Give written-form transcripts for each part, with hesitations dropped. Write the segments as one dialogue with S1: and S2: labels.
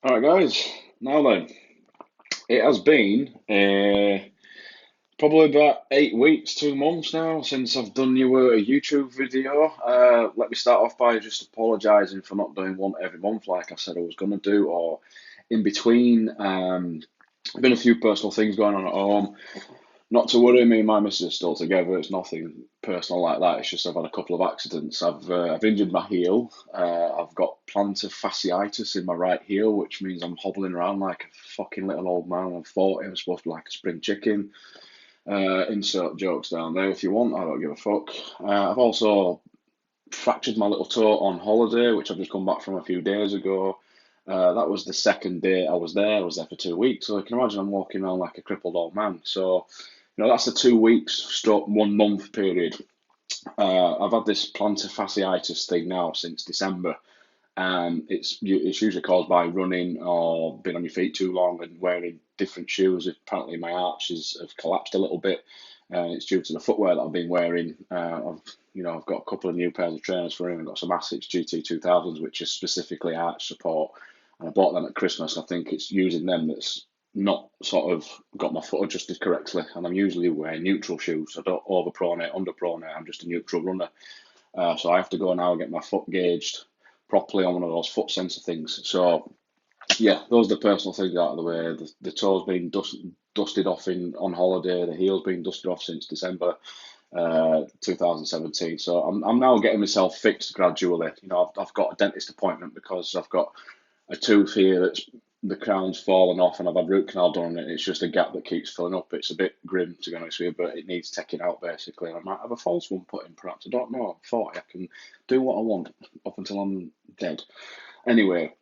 S1: All right, guys. Now then, it has been probably about 8 weeks, 2 months now since I've done you a YouTube video. Let me start off by just apologising for not doing one every month like I said I was going to do, or in between. Been a few personal things going on at home. Not to worry, me and my missus are still together. It's nothing personal like that. It's just I've had a couple of accidents. I've injured my heel. I've got plantar fasciitis in my right heel, which means I'm hobbling around like a fucking little old man. I'm 40. I'm supposed to be like a spring chicken. Insert jokes down there if you want. I don't give a fuck. I've also fractured my little toe on holiday, which I've just come back from a few days ago. That was the second day I was there. I was there for 2 weeks, so you can imagine I'm walking around like a crippled old man. So, that's the 2 weeks stroke 1 month period. I've had this plantar fasciitis thing now since December, and it's usually caused by running or being on your feet too long and wearing different shoes. Apparently, my arches have collapsed a little bit. It's due to the footwear that I've been wearing. I've got a couple of new pairs of trainers for him. I've got some Asics GT 2000s, which is specifically arch support, and I bought them at Christmas. I think it's using them that's not sort of got my foot adjusted correctly, and I'm usually wearing neutral shoes. I don't overpronate, underpronate. I'm just a neutral runner. So I have to go now and get my foot gauged properly on one of those foot sensor things. So yeah, those are the personal things out of the way. The toe's been dusted off on holiday. The heel's been dusted off since December 2017. So I'm now getting myself fixed gradually. I've got a dentist appointment because I've got a tooth here that's the crown's fallen off, and I've had root canal done, and it's just a gap that keeps filling up. It's a bit grim, to be honest with you, but it needs taking out basically. And I might have a false one put in, perhaps. I don't know. I'm 40. I can do what I want up until I'm dead. Anyway,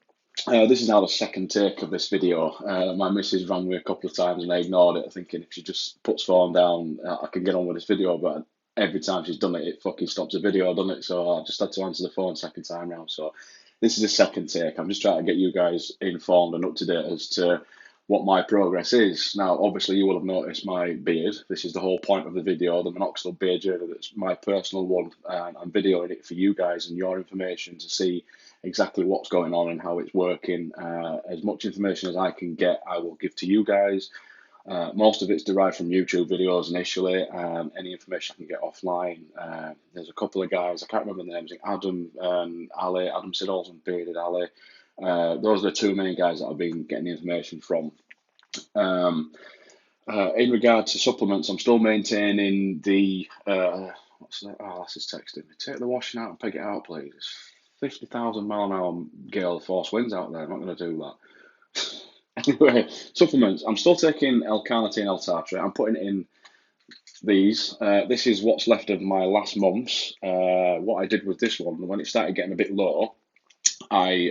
S1: this is now the second take of this video. My missus rang me a couple of times and I ignored it, thinking if she just puts phone down, I can get on with this video. But every time she's done it, it fucking stops the video, doesn't it? So I just had to answer the phone second time round. So this is a second take. I'm just trying to get you guys informed and up to date as to what my progress is. Now, obviously, you will have noticed my beard. This is the whole point of the video, the Minoxidil Beard Journey. That's my personal one, and I'm videoing it for you guys and your information to see exactly what's going on and how it's working. As much information as I can get, I will give to you guys. Most of it's derived from YouTube videos initially. Any information I can get offline. There's a couple of guys, I can't remember the names, Adam and Ali, Adam Siddles and Bearded Ali. Those are the two main guys that I've been getting the information from. In regard to supplements, I'm still maintaining the what's that? Oh, that's his texting me. Take the washing out and pick it out, please. It's 50,000 mile an hour gale of force winds out there. I'm not going to do that. Anyway, supplements. I'm still taking L-carnitine, L-tartrate. I'm putting it in these. This is what's left of my last month's. What I did with this one, when it started getting a bit low, I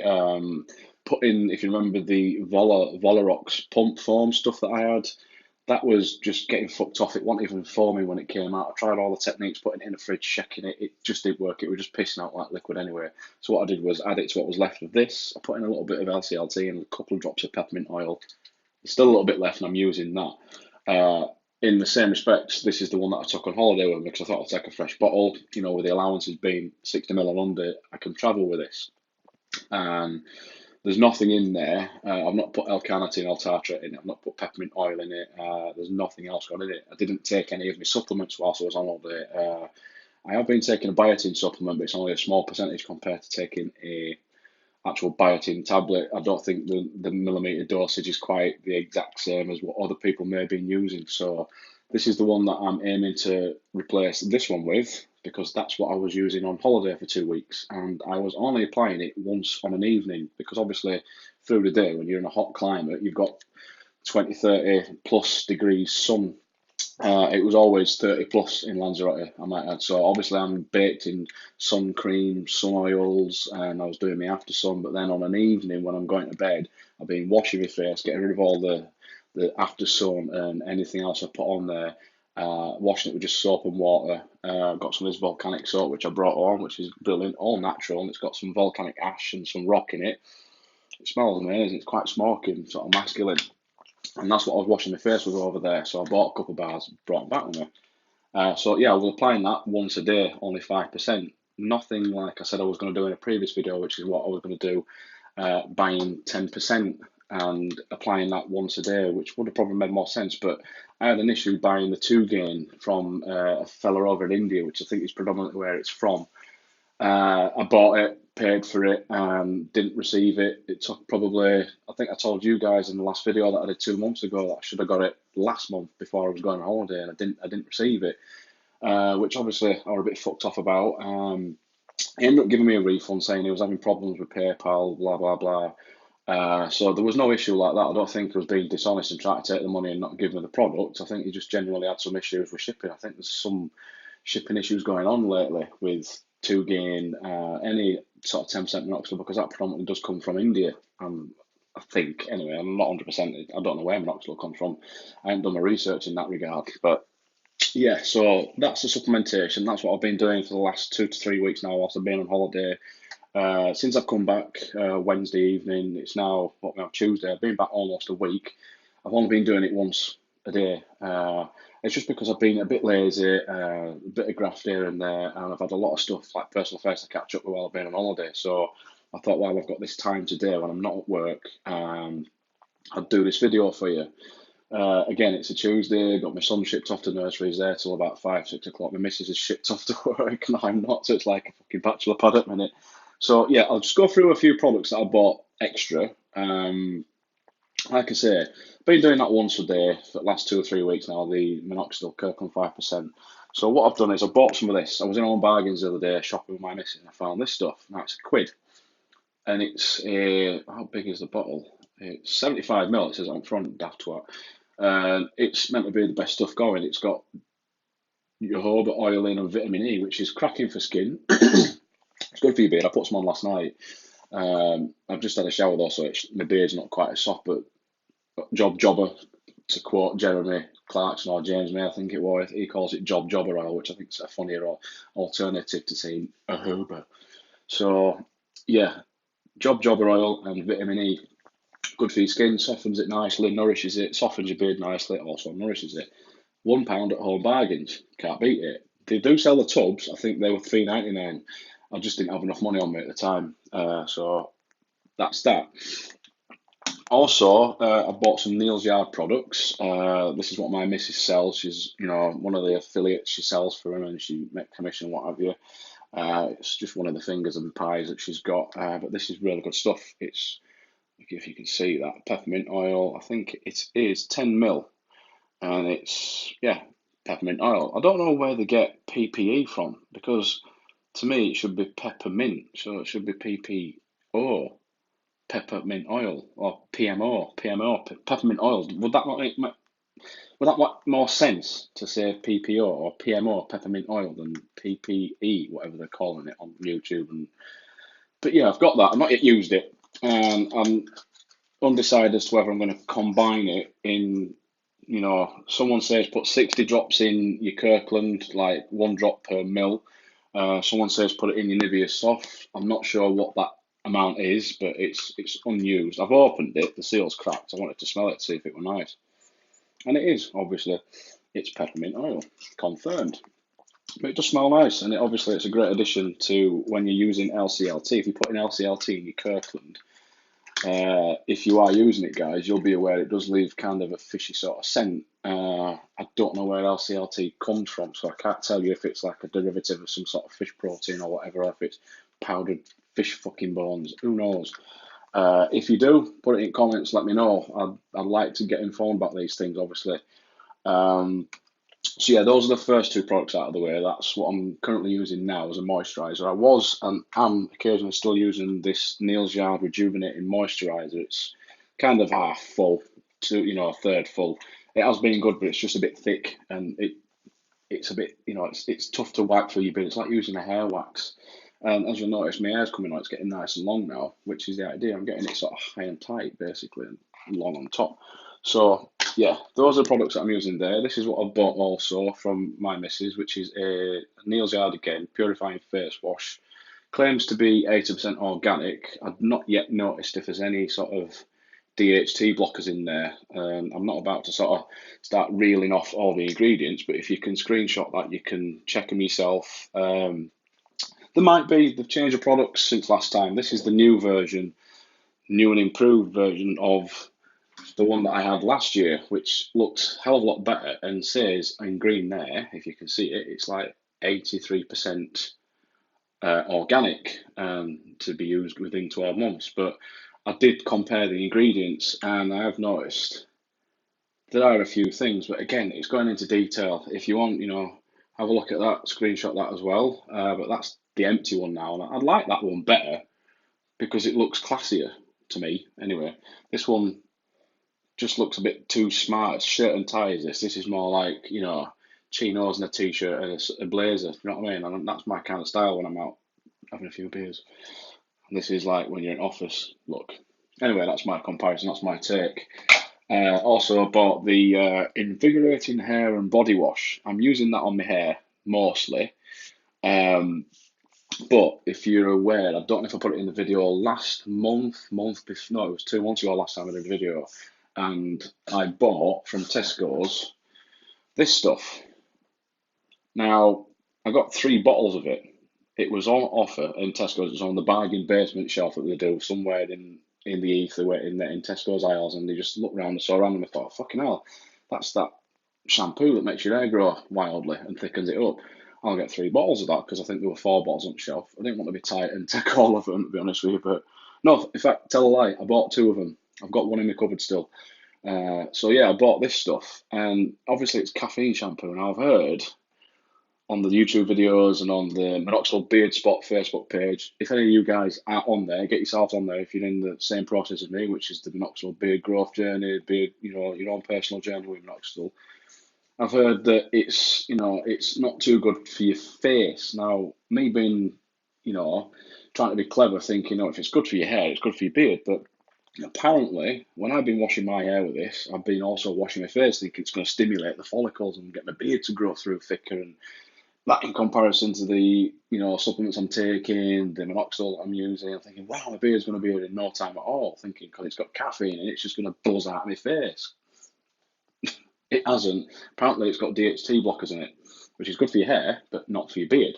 S1: put in, if you remember, the Volarox pump foam stuff that I had. That was just getting fucked off. It wasn't even foaming when it came out. I tried all the techniques, putting it in the fridge, checking it. It just didn't work. It was just pissing out like liquid anyway. So what I did was add it to what was left of this. I put in a little bit of LCLT and a couple of drops of peppermint oil. There's still a little bit left, and I'm using that. Uh, in the same respects, this is the one that I took on holiday with me because I thought I'd take a fresh bottle. With the allowances being 60 ml and under, I can travel with this. And there's nothing in there. I've not put L-carnitine, L-tartrate in it. I've not put peppermint oil in it. There's nothing else gone in it. I didn't take any of my supplements whilst I was on holiday. I have been taking a biotin supplement, but it's only a small percentage compared to taking a actual biotin tablet. I don't think the millimeter dosage is quite the exact same as what other people may have been using. So this is the one that I'm aiming to replace this one with, because that's what I was using on holiday for 2 weeks. And I was only applying it once on an evening, because obviously through the day when you're in a hot climate, you've got 20, 30 plus degrees sun. It was always 30 plus in Lanzarote, I might add. So obviously I'm baked in sun cream, sun oils, and I was doing my after sun. But then on an evening when I'm going to bed, I've been washing my face, getting rid of all the after sun and anything else I put on there, washing it with just soap and water. Got some of this volcanic soap which I brought home, which is brilliant, all natural, and it's got some volcanic ash and some rock in it. It smells amazing. It's quite smoky, sort of masculine. And that's what I was washing my face with over there. So I bought a couple of bars, brought them back with me. So yeah, I was applying that once a day, only 5%. Nothing like I said I was going to do in a previous video, which is what I was going to do buying 10% and applying that once a day, which would have probably made more sense. But I had an issue buying the 2 gain from a fella over in India, which I think is predominantly where it's from. I bought it, paid for it, and didn't receive it. It took probably, I think I told you guys in the last video that I did 2 months ago that I should have got it last month before I was going on holiday, and I didn't receive it, which obviously I was a bit fucked off about. He ended up giving me a refund saying he was having problems with PayPal, blah blah blah. So there was no issue like that. I don't think he was being dishonest and trying to take the money and not give me the product. I think he just generally had some issues with shipping. I think there's some shipping issues going on lately with 2 gain, any sort of 10% minoxidil, because that predominantly does come from India. I think, anyway, I'm not 100%, I don't know where minoxidil comes from. I haven't done my research in that regard. But yeah, so that's the supplementation. That's what I've been doing for the last 2 to 3 weeks now whilst I've been on holiday. Since I've come back Wednesday evening, it's now Tuesday. I've been back almost a week. I've only been doing it once a day. It's just because I've been a bit lazy, a bit of graft here and there, and I've had a lot of stuff like personal affairs to catch up with while I've been on holiday. So I thought, well, I've got this time today when I'm not at work, I'd do this video for you. Again, it's a Tuesday. Got my son shipped off to nursery. He's there till about 5, 6 o'clock. My missus is shipped off to work, and I'm not. So it's like a fucking bachelor pad at the minute. So yeah, I'll just go through a few products that I bought extra. Like I say, I've been doing that once a day for the last 2 or 3 weeks now. The minoxidil Kirkland 5%. So what I've done is I bought some of this. I was in Home Bargains the other day shopping with my missus, and I found this stuff. Now it's £1, and it's a, how big is the bottle? It's 75 ml. It says on front, daft twat. It's meant to be the best stuff going. It's got jojoba oil in and vitamin E, which is cracking for skin. It's good for your beard. I put some on last night. I've just had a shower though, so my beard's not quite as soft. But jobber, to quote Jeremy Clarkson or James May, I think it was, he calls it jobber oil, which I think is a funnier alternative to saying jojoba. So yeah, jobber oil and vitamin E. Good for your skin, softens it nicely, nourishes it, softens your beard nicely, also nourishes it. £1 at Home Bargains, can't beat it. They do sell the tubs. I think they were $3.99. I just didn't have enough money on me at the time, so that's that. Also, I bought some Neil's Yard products. This is what my missus sells. She's, one of the affiliates. She sells for him, and she makes commission and what have you. It's just one of the fingers and pies that she's got. But this is really good stuff. It's, if you can see that, peppermint oil. I think it is 10 ml, and it's, yeah, peppermint oil. I don't know where they get PPE from, because to me it should be peppermint, so it should be PPO, peppermint oil, or PMO, peppermint oil. Would that make more sense to say PPO or PMO, peppermint oil, than PPE, whatever they're calling it on YouTube? But yeah, I've got that. I've not yet used it. I'm undecided as to whether I'm going to combine it in, someone says put 60 drops in your Kirkland, like 1 drop per mil. Someone says put it in your Nivea Soft. I'm not sure what that amount is, but it's unused. I've opened it, the seal's cracked. I wanted to smell it to see if it were nice. And it is, obviously. It's peppermint oil, confirmed. But it does smell nice, and it's a great addition to when you're using LCLT. If you put in LCLT in your Kirkland, if you are using it, guys, you'll be aware it does leave kind of a fishy sort of scent. I don't know where LCLT comes from, so I can't tell you if it's like a derivative of some sort of fish protein or whatever, or if it's powdered fish fucking bones. Who knows? If you do, put it in comments, let me know. I'd like to get informed about these things, obviously. So yeah, those are the first 2 products out of the way. That's what I'm currently using now as a moisturiser. I was and am occasionally still using this Neil's Yard Rejuvenating Moisturiser. It's kind of half full to, a third full. It has been good, but it's just a bit thick, and it's a bit, it's tough to wipe through your beard. It's like using a hair wax. And as you'll notice, my hair's coming on. It's getting nice and long now, which is the idea. I'm getting it sort of high and tight, basically, and long on top. So yeah, those are the products that I'm using there. This is what I've bought also from my missus, which is a Neil's Yard again, purifying face wash. Claims to be 80% organic. I've not yet noticed if there's any sort of DHT blockers in there. I'm not about to sort of start reeling off all the ingredients, but if you can screenshot that, you can check them yourself. There might be, they've changed the products since last time. This is the new version. new and improved version of the one that I had last year, which looks a hell of a lot better and says in green there, if you can see it, it's like 83% organic to be used within 12 months. But I did compare the ingredients and I have noticed there are a few things, but again, it's going into detail. If you want, have a look at that, screenshot that as well. But that's the empty one now, and I'd like that one better because it looks classier to me. Anyway, this one just looks a bit too smart. It's shirt and tie is this. This is more like, chinos and a t-shirt and a blazer. You know what I mean? And that's my kind of style when I'm out having a few beers. And this is like when you're in office look. Anyway, that's my comparison. That's my take. Also, I bought the Invigorating Hair and Body Wash. I'm using that on my hair mostly. But if you're aware, I don't know if I put it in the video last month, before, no, it was 2 months ago last time I did a video. And I bought from Tesco's this stuff. Now, I got 3 bottles of it. It was on offer in Tesco's. It was on the bargain basement shelf that they do somewhere in the ether, in Tesco's aisles, and they just looked around and saw around and I thought, fucking hell, that's that shampoo that makes your hair grow wildly and thickens it up. I'll get 3 bottles of that because I think there were 4 bottles on the shelf. I didn't want to be tight and take all of them, to be honest with you. But no, in fact, tell a lie, I bought 2 of them. I've got one in my cupboard still. So yeah, I bought this stuff, and obviously it's caffeine shampoo, and I've heard on the YouTube videos and on the Minoxidil Beard Spot Facebook page. If any of you guys are on there, get yourselves on there if you're in the same process as me, which is the Minoxidil Beard Growth Journey, beard, your own personal journey with Minoxidil. I've heard that it's not too good for your face. Now, me being, trying to be clever, thinking, if it's good for your hair, it's good for your beard. But apparently, when I've been washing my hair with this, I've been also washing my face, thinking it's going to stimulate the follicles and get my beard to grow through thicker. And that in comparison to the supplements I'm taking, the minoxidil I'm using, I'm thinking, wow, my beard's going to be here in no time at all. Thinking because it's got caffeine and it's just going to buzz out of my face. It hasn't. Apparently, it's got DHT blockers in it, which is good for your hair, but not for your beard.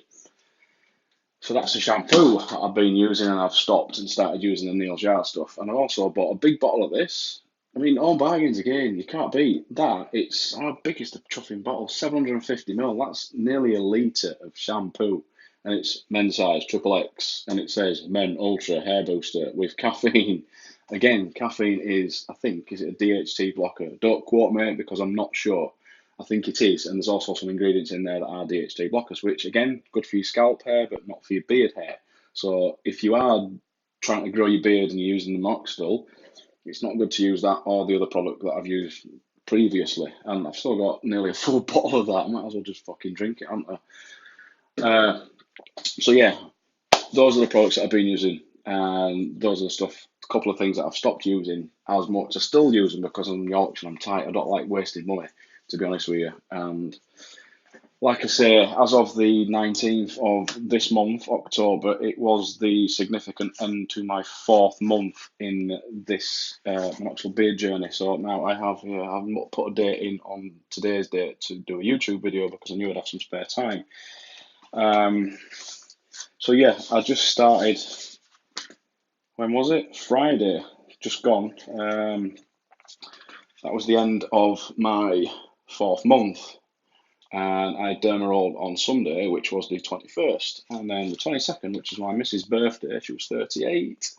S1: So that's the shampoo that I've been using, and I've stopped and started using the Neil Jar stuff. And I also bought a big bottle of this. I mean, all bargains again. You can't beat that. It's our biggest chuffing bottle, 750 ml. That's nearly a litre of shampoo. And it's men's size, triple X. And it says Men Ultra Hair Booster with caffeine. Again, caffeine is, I think, is it a DHT blocker? Don't quote me because I'm not sure. I think it is. And there's also some ingredients in there that are DHT blockers, which, again, good for your scalp hair, but not for your beard hair. So if you are trying to grow your beard and you're using the Minoxidil, it's not good to use that or the other product that I've used previously. And I've still got nearly a full bottle of that. I might as well just fucking drink it, haven't I? So yeah, those are the products that I've been using. And those are the stuff, a couple of things that I've stopped using as much. I still use them because I'm Yorkshire and I'm tight. I don't like wasting money, to be honest with you. And like I say, as of the 19th of this month, October, it was the significant end to my 4th month in this Minoxidil Beard journey. So now I have I've put a date in on today's date to do a YouTube video because I knew I'd have some spare time. So yeah, I just started, when was it? Friday, just gone. That was the end of my 4th month. And I derma rolled on Sunday, which was the 21st. And then the 22nd, which is my missus' birthday, she was 38.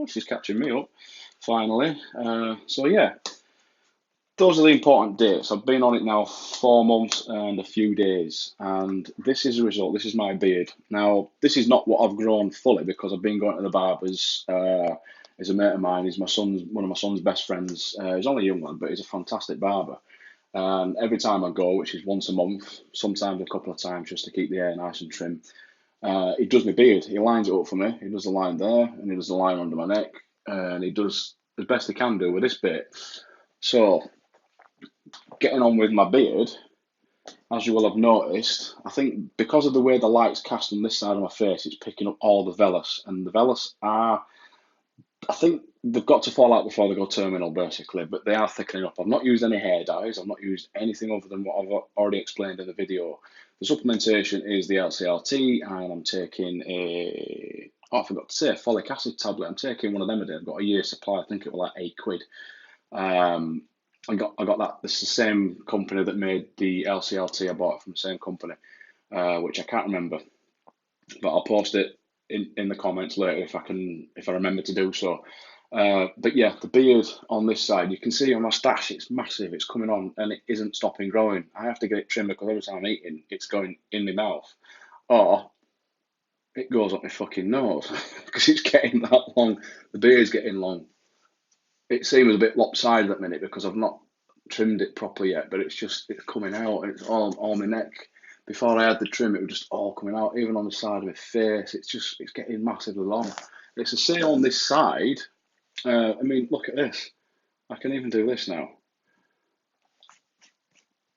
S1: She's catching me up, finally. So yeah, those are the important dates. I've been on it now 4 months and a few days. And this is the result. This is my beard. Now, this is not what I've grown fully because I've been going to the barbers. He's a mate of mine. He's one of my son's best friends. He's only a young one, but he's a fantastic barber. And every time I go, which is once a month, sometimes a couple of times just to keep the hair nice and trim, he does my beard. He lines it up for me. He does the line there, and he does the line under my neck, and he does as best he can do with this bit. So, getting on with my beard, as you will have noticed, I think because of the way the light's cast on this side of my face, it's picking up all the vellus, and the vellus are, I think they've got to fall out before they go terminal, basically, but they are thickening up. I've not used any hair dyes. I've not used anything other than what I've already explained in the video. The supplementation is the LCLT, and I'm taking a I forgot to say, folic acid tablet. I'm taking one of them a day. I've got a year supply. I think it was like £8. Um, I got that. This is the same company that made the LCLT. I bought it from the same company, which I can't remember, but I'll post it in the comments later if I remember to do so. But yeah, the beard on this side, you can see on my stash, it's massive. It's coming on and it isn't stopping growing. I have to get it trimmed because every time I'm eating, it's going in my mouth, or it goes up my fucking nose because it's getting that long. The beard's getting long. It seems a bit lopsided at the minute because I've not trimmed it properly yet, but it's coming out. It's all on my neck. Before I had the trim, it was just all coming out, even on the side of my face. It's getting massively long. It's the same on this side. I mean, look at this. I can even do this now.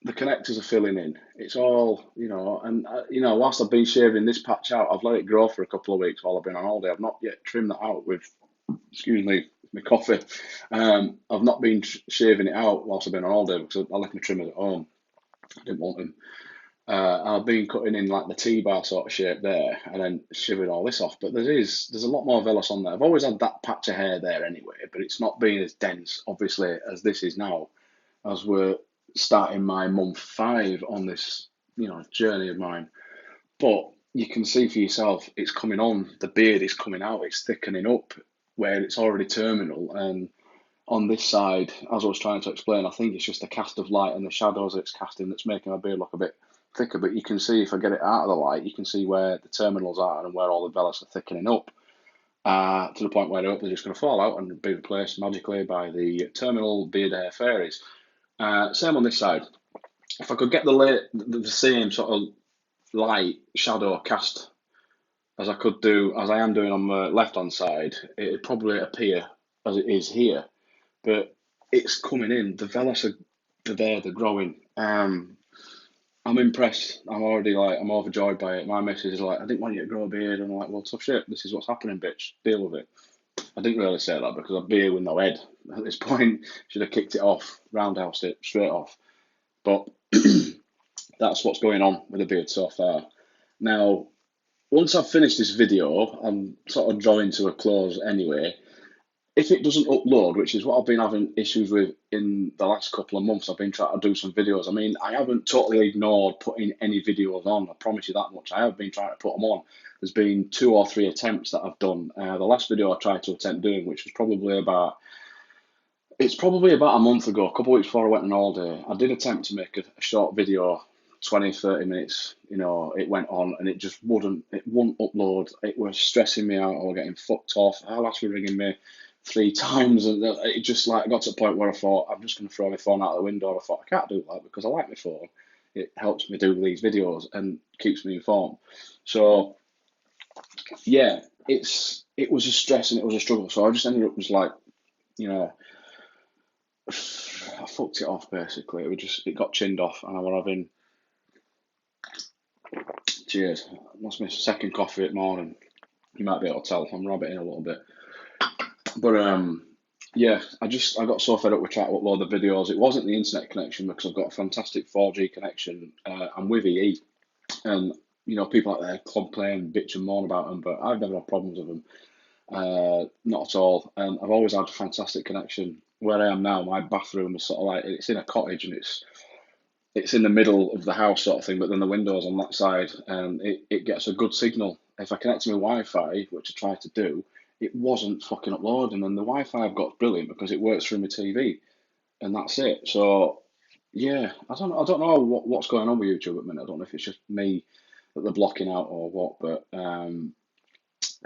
S1: The connectors are filling in. It's all, and whilst I've been shaving this patch out, I've let it grow for a couple of weeks while I've been on holiday. I've not yet trimmed that out with, excuse me, my coffee. I've not been shaving it out whilst I've been on holiday because I left my trimmers at home. I didn't want them. I've been cutting in like the T-bar sort of shape there and then shaving all this off. But there's a lot more vellus on there. I've always had that patch of hair there anyway, but it's not been as dense, obviously, as this is now, as we're starting my month 5 on this, journey of mine. But you can see for yourself, it's coming on. The beard is coming out. It's thickening up where it's already terminal. And on this side, as I was trying to explain, I think it's just the cast of light and the shadows it's casting that's making my beard look a bit thicker. But you can see if I get it out of the light, you can see where the terminals are and where all the vellus are thickening up to the point where they're just going to fall out and be replaced magically by the terminal beard hair fairies. Same on this side. If I could get the same sort of light shadow cast as I am doing on the left hand side, it'd probably appear as it is here. But it's coming in. The vellus are there, they're growing. I'm impressed. I'm overjoyed by it. My missus is like, I didn't want you to grow a beard. And I'm like, well, tough shit. This is what's happening, bitch. Deal with it. I didn't really say that because I'd be here with no head at this point. Should have kicked it off, roundhoused it straight off. But that's what's going on with the beard so far. Now, once I've finished this video, I'm sort of drawing to a close anyway. If it doesn't upload, which is what I've been having issues with in the last couple of months, I've been trying to do some videos. I mean, I haven't totally ignored putting any videos on. I promise you that much. I have been trying to put them on. There's been 2 or 3 attempts that I've done. The last video I tried to attempt doing, which was probably about a month ago, a couple of weeks before I went on holiday, I did attempt to make a short video, 20, 30 minutes. It went on and it wouldn't upload. It was stressing me out. I was getting fucked off. Alas were ringing me 3 times, and it just like got to a point where I thought I'm just going to throw my phone out the window. I thought I can't do that because I like my phone. It helps me do these videos and keeps me informed. So yeah, it was a stress and it was a struggle. So I just ended up just like, I fucked it off basically. It got chinned off, and I was having, cheers. That's my second coffee at morning. You might be able to tell I'm rabbiting a little bit. But yeah, I got so fed up with trying to upload the videos. It wasn't the internet connection because I've got a fantastic 4G connection. I'm with EE, and people out there complain, bitch and moan about them, but I've never had problems with them. Not at all. And I've always had a fantastic connection. Where I am now, my bathroom is sort of like, it's in a cottage and it's in the middle of the house sort of thing, but then the window's on that side and it gets a good signal. If I connect to my Wi-Fi, which I tried to do, it wasn't fucking uploading, and the Wi-Fi I've got is brilliant because it works through my TV, and that's it. So yeah, I don't know what's going on with YouTube at the minute. I don't know if it's just me that they're blocking out or what, but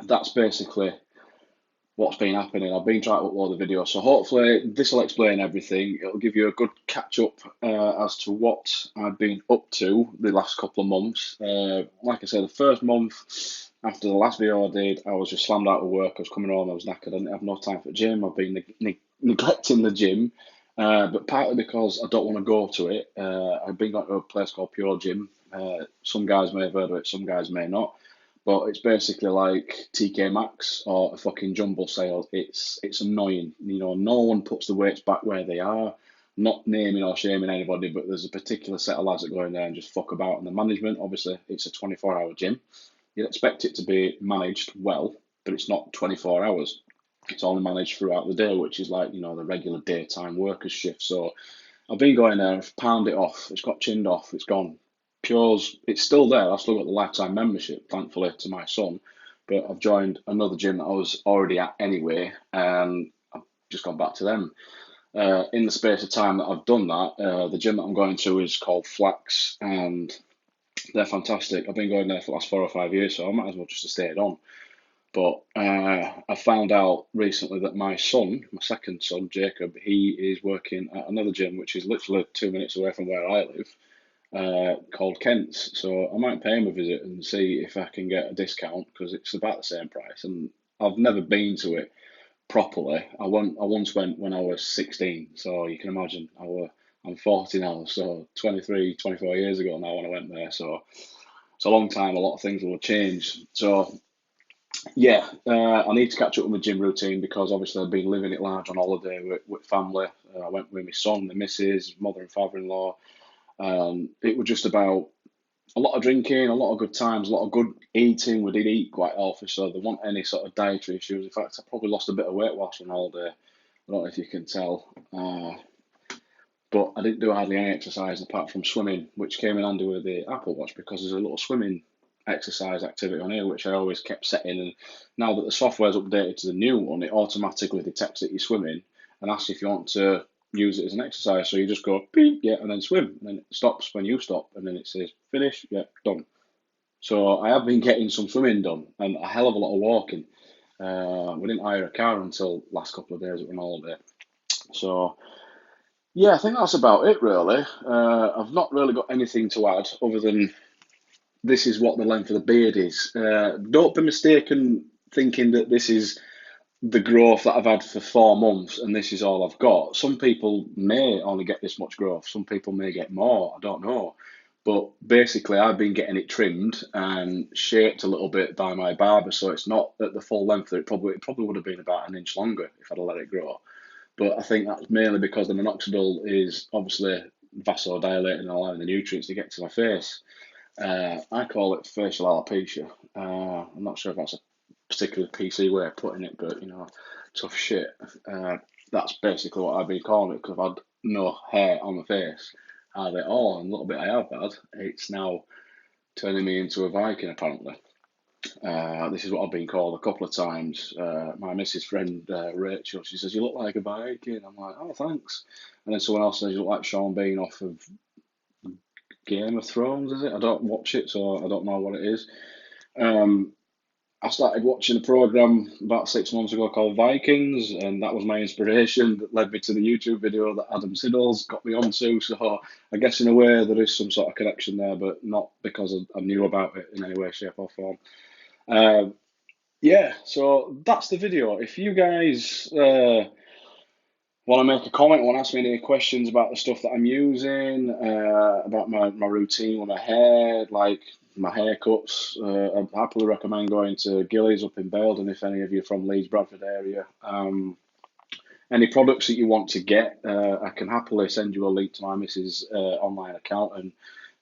S1: that's basically what's been happening. I've been trying to upload the video, so hopefully this will explain everything. It'll give you a good catch up as to what I've been up to the last couple of months. Like I said, the first month after the last video I did, I was just slammed out of work. I was coming home, I was knackered, I didn't have no time for the gym. I've been neglecting the gym, but partly because I don't want to go to it. I've been going to a place called Pure Gym. Some guys may have heard of it, some guys may not. But it's basically like TK Maxx or a fucking jumbo sale. It's annoying. No one puts the weights back where they are. Not naming or shaming anybody, but there's a particular set of lads that go in there and just fuck about. And the management, obviously, it's a 24-hour gym. You'd expect it to be managed well, but it's not 24 hours. It's only managed throughout the day, which is like, the regular daytime workers shift. So I've been going there, I've pounded it off, it's got chinned off, it's gone. Pure's, it's still there. I've still got the lifetime membership, thankfully, to my son. But I've joined another gym that I was already at anyway, and I've just gone back to them. In the space of time that I've done that, the gym that I'm going to is called Flax, and they're fantastic. I've been going there for the last 4 or 5 years, so I might as well just have stayed on. But I found out recently that my son, my second son, Jacob, he is working at another gym, which is literally 2 minutes away from where I live, called Kent's. So I might pay him a visit and see if I can get a discount because it's about the same price. And I've never been to it properly. I once went when I was 16, so you can imagine I'm 40 now, so 23, 24 years ago now when I went there. So it's a long time. A lot of things will have changed. So yeah, I need to catch up with my gym routine because obviously I've been living it large on holiday with family. I went with my son, the missus, mother and father-in-law. It was just about a lot of drinking, a lot of good times, a lot of good eating. We did eat quite healthy, so there weren't any sort of dietary issues. In fact, I probably lost a bit of weight whilst on holiday. I don't know if you can tell. But I didn't do hardly any exercise apart from swimming, which came in handy with the Apple Watch because there's a little swimming exercise activity on here, which I always kept setting. And now that the software's updated to the new one, it automatically detects that you're swimming and asks if you want to use it as an exercise. So you just go, beep, yeah, and then swim. And then it stops when you stop. And then it says, finish, yeah, done. So I have been getting some swimming done and a hell of a lot of walking. We didn't hire a car until last couple of days at an holiday. So yeah, I think that's about it really. I've not really got anything to add other than this is what the length of the beard is. Don't be mistaken thinking that this is the growth that I've had for 4 months and this is all I've got. Some people may only get this much growth. Some people may get more. I don't know. But basically, I've been getting it trimmed and shaped a little bit by my barber, so it's not at the full length. It probably would have been about an inch longer if I'd have let it grow. But I think that's mainly because the minoxidil is obviously vasodilating and allowing the nutrients to get to my face. I call it facial alopecia. I'm not sure if that's a particularly PC way of putting it, but tough shit. That's basically what I've been calling it because I've had no hair on my face hardly at all, and a little bit I have had. It's now turning me into a Viking apparently. This is what I've been called a couple of times. My missus friend Rachel, she says you look like a Viking. I'm like, oh thanks. And then someone else says you look like Sean Bean off of Game of Thrones, is it? I don't watch it, so I don't know what it is. Um, I started watching a program about 6 months ago called Vikings, and that was my inspiration that led me to the YouTube video that Adam Siddle's got me onto. So I guess in a way there is some sort of connection there, but not because I knew about it in any way, shape, or form. Uh, yeah, so that's the video. If you guys want to make a comment, want to ask me any questions about the stuff that I'm using, about my routine with my hair, like my haircuts, I'd happily recommend going to Gillies up in Belden if any of you are from Leeds, Bradford area. Any products that you want to get, I can happily send you a link to my missus' online account and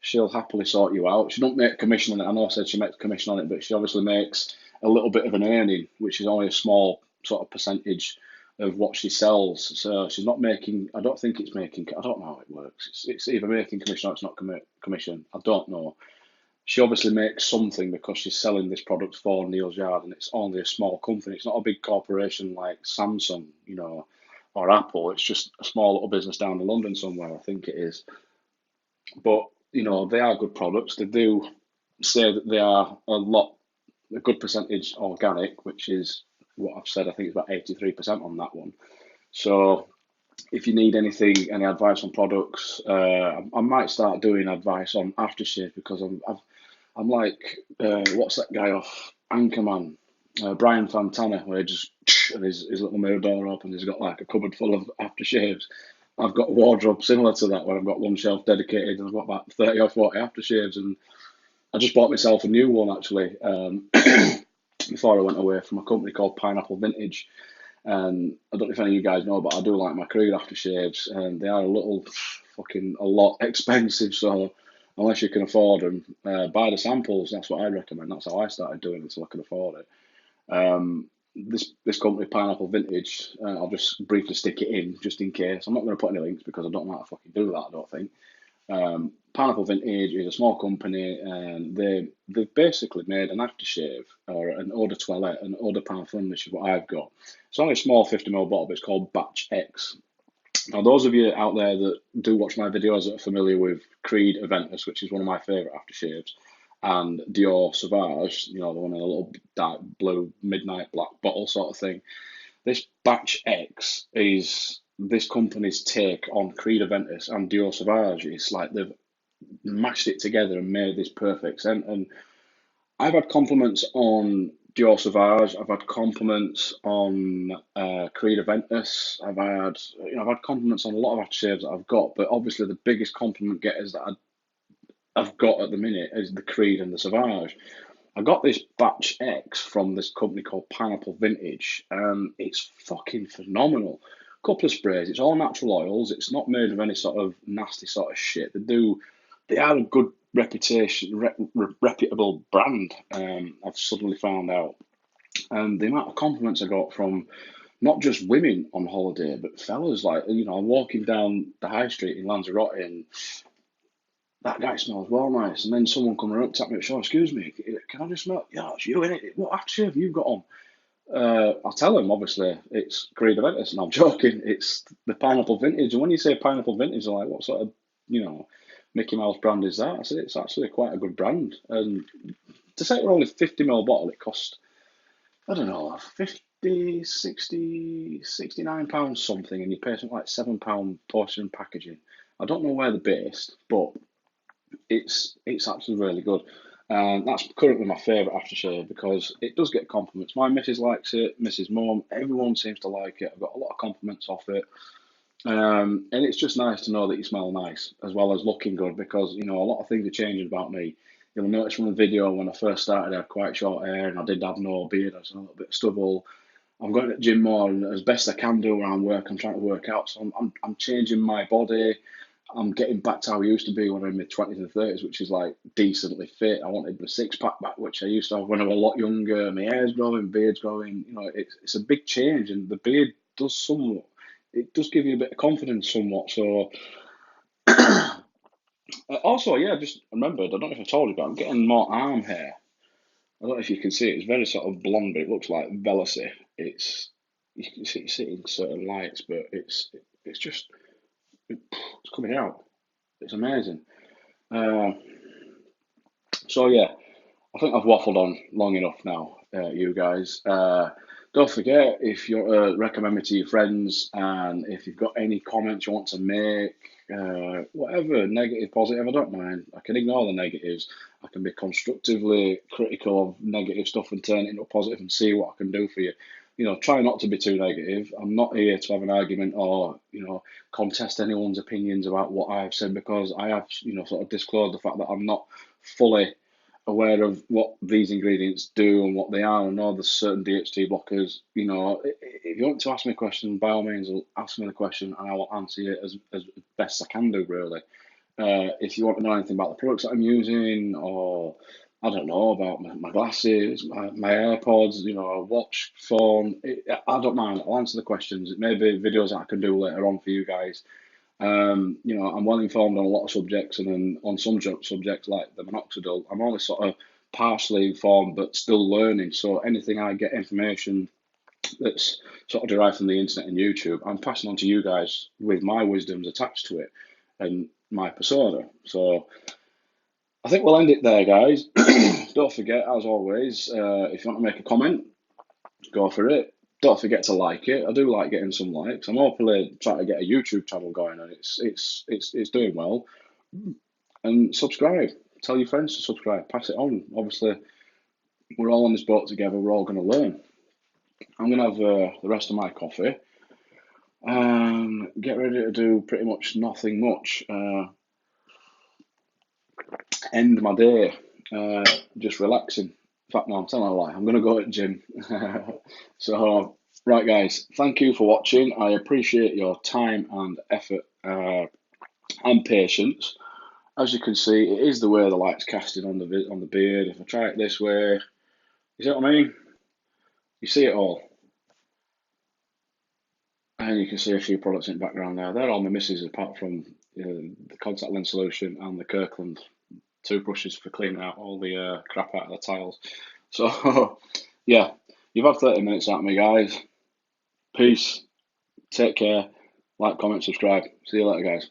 S1: she'll happily sort you out. She don't make commission on it. I know I said she makes commission on it, but she obviously makes a little bit of an earning, which is only a small sort of percentage of what she sells. So she's not making, I don't think it's making, I don't know how it works. It's either making commission or it's not commission. I don't know. She obviously makes something because she's selling this product for Neil's Yard and it's only a small company. It's not a big corporation like Samsung, or Apple. It's just a small little business down in London somewhere, I think it is. But, they are good products. They do say that they are a good percentage organic, which is what I've said. I think it's about 83% on that one. So if you need any advice on products, I might start doing advice on aftershave because I'm like, what's that guy off Anchorman? Brian Fantana, where he just and his little mirror door opens, he's got like a cupboard full of aftershaves. I've got a wardrobe similar to that where I've got one shelf dedicated and I've got about 30 or 40 aftershaves, and I just bought myself a new one actually before I went away from a company called Pineapple Vintage. And I don't know if any of you guys know, but I do like my Creed aftershaves, and they are a lot expensive. So unless you can afford them, buy the samples. That's what I recommend. That's how I started doing it, so I could afford it. This company, Pineapple Vintage, I'll just briefly stick it in just in case. I'm not going to put any links because I don't know how to fucking do that. I don't think. Pineapple Vintage is a small company, and they've basically made an aftershave or an eau de toilette, an eau de parfum, which is what I've got. It's only a small 50 ml bottle, but it's called Batch X. Now, those of you out there that do watch my videos that are familiar with Creed Aventus, which is one of my favourite aftershaves, and Dior Sauvage, the one in a little dark blue midnight black bottle sort of thing. This Batch X is this company's take on Creed Aventus and Dior Sauvage. It's like they've mashed it together and made this perfect scent. And I've had compliments on Dior Sauvage. I've had compliments on Creed Aventus. I've had compliments on a lot of aftershaves that I've got. But obviously, the biggest compliment getters that I've got at the minute is the Creed and the Sauvage. I got this Batch X from this company called Pineapple Vintage, and it's fucking phenomenal. Couple of sprays. It's all natural oils. It's not made of any sort of nasty sort of shit. They are a good reputation, reputable brand. I've suddenly found out, and the amount of compliments I got from not just women on holiday, but fellas. Like, I'm walking down the high street in Lanzarote, and that guy smells well nice. And then someone coming up, tap me at the shore, excuse me, can I just smell? Yeah, it's you, innit? What aftershave have you got on? I'll tell them, obviously, it's Creed Aventus, and I'm joking. It's the Pineapple Vintage. And when you say Pineapple Vintage, they're like, what sort of, Mickey Mouse brand is that? I said, it's actually quite a good brand. And to say we're only 50 ml bottle, it cost, I don't know, 50, 60, £69 something, and you pay something like £7 postage and packaging. I don't know where they're based, but it's actually really good. And that's currently my favourite aftershave because it does get compliments. My missus likes it, Mrs. Mum, everyone seems to like it. I've got a lot of compliments off it. And it's just nice to know that you smell nice as well as looking good because, a lot of things are changing about me. You'll notice from the video when I first started, I had quite short hair and I did have no beard. I was a little bit stubble. I'm going to the gym more and as best I can do around work. I'm trying to work out. So I'm changing my body. I'm getting back to how I used to be when I'm in my 20s and 30s, which is like decently fit. I wanted my six pack back, which I used to have when I was a lot younger. My hair's growing, beard's growing. It's a big change, and the beard does give you a bit of confidence somewhat. So, also, yeah, just remembered, I don't know if I told you, but I'm getting more arm hair. I don't know if you can see it. It's very sort of blonde, but it looks like vellocy. You can see it in certain lights, but it's just it's coming out. It's amazing. Uh, so yeah, I think I've waffled on long enough now, you guys. Don't forget if you recommend me to your friends, and if you've got any comments you want to make, whatever, negative, positive, I don't mind. I can ignore the negatives. I can be constructively critical of negative stuff and turn it into a positive and see what I can do for you. Try not to be too negative. I'm not here to have an argument or, contest anyone's opinions about what I've said because I have, sort of disclosed the fact that I'm not fully aware of what these ingredients do and what they are. And know there's certain DHT blockers. If you want to ask me a question, by all means, ask me the question and I will answer it as best I can do, really. If you want to know anything about the products that I'm using, or I don't know about my glasses, my AirPods, a watch, phone, I don't mind. I'll answer the questions. It may be videos that I can do later on for you guys. I'm well informed on a lot of subjects, and then on some subjects like the minoxidil, I'm only sort of partially informed but still learning. So anything I get information that's sort of derived from the internet and YouTube, I'm passing on to you guys with my wisdoms attached to it and my persona. So I think we'll end it there, guys. Don't forget, as always, if you want to make a comment, go for it. Don't forget to like it. I do like getting some likes. I'm hopefully trying to get a YouTube channel going, and it's doing well. And subscribe. Tell your friends to subscribe. Pass it on. Obviously, we're all on this boat together. We're all going to learn. I'm going to have the rest of my coffee and get ready to do pretty much nothing much. End my day just relaxing. In fact, no, I'm telling a lie. I'm going to go to the gym. So, right, guys, thank you for watching. I appreciate your time and effort and patience. As you can see, it is the way the light's casting on the beard. If I try it this way, you see what I mean? you see it all. And you can see a few products in the background there. They're all my misses, apart from the contact lens solution and the Kirkland toothbrushes for cleaning out all the crap out of the tiles. So, yeah, you've had 30 minutes out of me, guys. Peace. Take care. Like, comment, subscribe. See you later, guys.